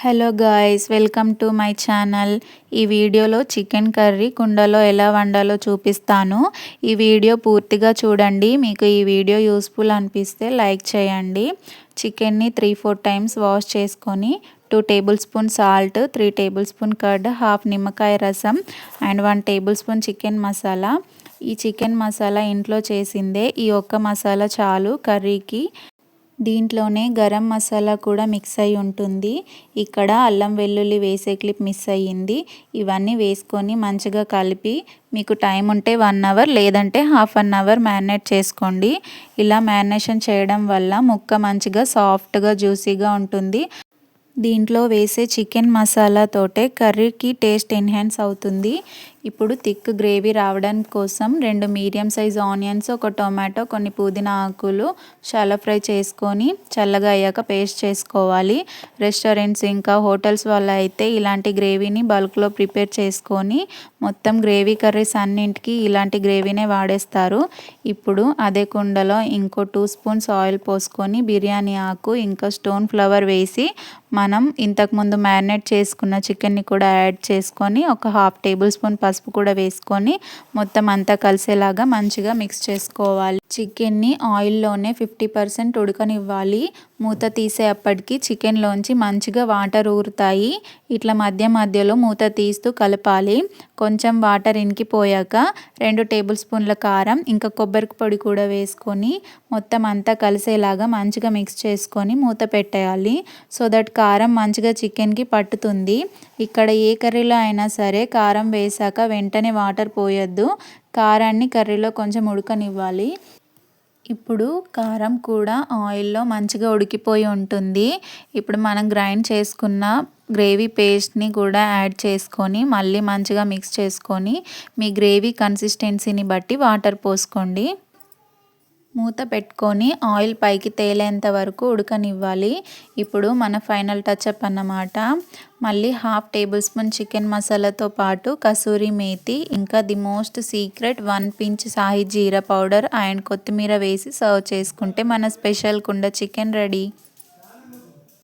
Hello guys, welcome to my channel. ఈ వీడియోలో chicken curry కుండలో ఎలా వండాలో చూపిస్తాను. ఈ వీడియో పూర్తిగా చూడండి. మీకు ఈ వీడియో యూస్ఫుల్ అనిపిస్తే లైక్ చేయండి. చికెన్ని 3-4 టైమ్స్ వాష్ చేసుకొని 2 table spoon salt, 3 table spoon curd, half నిమ్మకాయ రసం and 1 table spoon chicken masala. ఈ చికెన్ మసాలా ఇంట్లో చేసిందే. ఈ ఒక్క మసాలా చాలు కర్రీకి. దీంట్లోనే గరం మసాలా కూడా మిక్స్ అయి ఉంటుంది. ఇక్కడ అల్లం వెల్లుల్లి వేసే క్లిప్ మిస్ అయ్యింది. ఇవన్నీ వేసుకొని మంచిగా కలిపి మీకు టైం ఉంటే 1 అవర్ లేదంటే హాఫ్ అన్ అవర్ మ్యారినేట్ చేసుకోండి. ఇలా మ్యారినేషన్ చేయడం వల్ల ముక్క మంచిగా సాఫ్ట్గా జ్యూసీగా ఉంటుంది. దీంట్లో వేసే చికెన్ మసాలా తోటే కర్రీకి టేస్ట్ ఎన్హాన్స్ అవుతుంది. ఇప్పుడు థిక్ గ్రేవీ రావడం కోసం 2 మీడియం సైజ్ ఆనియన్స్, 1 టొమాటో, కొన్ని పుదీనా ఆకులు షాలో ఫ్రై చేసుకొని చల్లగా అయ్యాక పేస్ట్ చేసుకోవాలి. రెస్టారెంట్స్ ఇంకా హోటల్స్ వల్ల అయితే ఇలాంటి గ్రేవీని బల్క్లో ప్రిపేర్ చేసుకొని మొత్తం గ్రేవీ కర్రీస్ అన్నింటికి ఇలాంటి గ్రేవీనే వాడేస్తారు. ఇప్పుడు అదే కుండలో ఇంకో 2 స్పూన్స్ ఆయిల్ పోసుకొని బిర్యానీ ఆకు ఇంకా స్టోన్ ఫ్లవర్ వేసి మనం ఇంతకుముందు మ్యారినేట్ చేసుకున్న చికెన్ని కూడా యాడ్ చేసుకొని ఒక హాఫ్ టేబుల్ స్పూన్ పసుపు కూడా వేసుకొని మొత్తం అంతా కలిసేలాగా మంచిగా మిక్స్ చేసుకోవాలి. చికెన్ని ఆయిల్లోనే 50% ఉడకనివ్వాలి. మూత తీసేపటికి చికెన్లోంచి మంచిగా వాటర్ ఊరుతాయి. ఇట్లా మధ్య మధ్యలో మూత తీస్తూ కలపాలి. కొంచెం వాటర్ ఇంకిపోయాక 2 టేబుల్ స్పూన్ల కారం ఇంకా కొబ్బరి పొడి కూడా వేసుకొని మొత్తం అంతా కలిసేలాగా మంచిగా మిక్స్ చేసుకొని మూత పెట్టేయాలి. సో దట్ కారం మంచిగా చికెన్కి పట్టుతుంది. ఇక్కడ ఏ కర్రీలో అయినా సరే కారం వేసాక వెంటనే వాటర్ పోయొద్దు. కారాన్ని కర్రీలో కొంచెం ఉడకనివ్వాలి. ఇప్పుడు కారం కూడా ఆయిల్లో మంచిగా ఉడికిపోయి ఉంటుంది. ఇప్పుడు మనం గ్రైండ్ చేసుకున్న గ్రేవీ పేస్ట్ని కూడా యాడ్ చేసుకొని మళ్ళీ మంచిగా మిక్స్ చేసుకొని మీ గ్రేవీ కన్సిస్టెన్సీని బట్టి వాటర్ పోసుకోండి. మూత పెట్టుకొని ఆయిల్ పైకి తేలేంత వరకు ఉడకనివ్వాలి. ఇప్పుడు మన ఫైనల్ టచ్అప్ అన్నమాట. మళ్ళీ హాఫ్ టేబుల్ స్పూన్ చికెన్ మసాలాతో పాటు కసూరి మేతి ఇంకా the most secret 1 pinch shahi jeera powder and కొత్తిమీర వేసి సర్వ్ చేసుకుంటే మన స్పెషల్ కుండ చికెన్ రెడీ.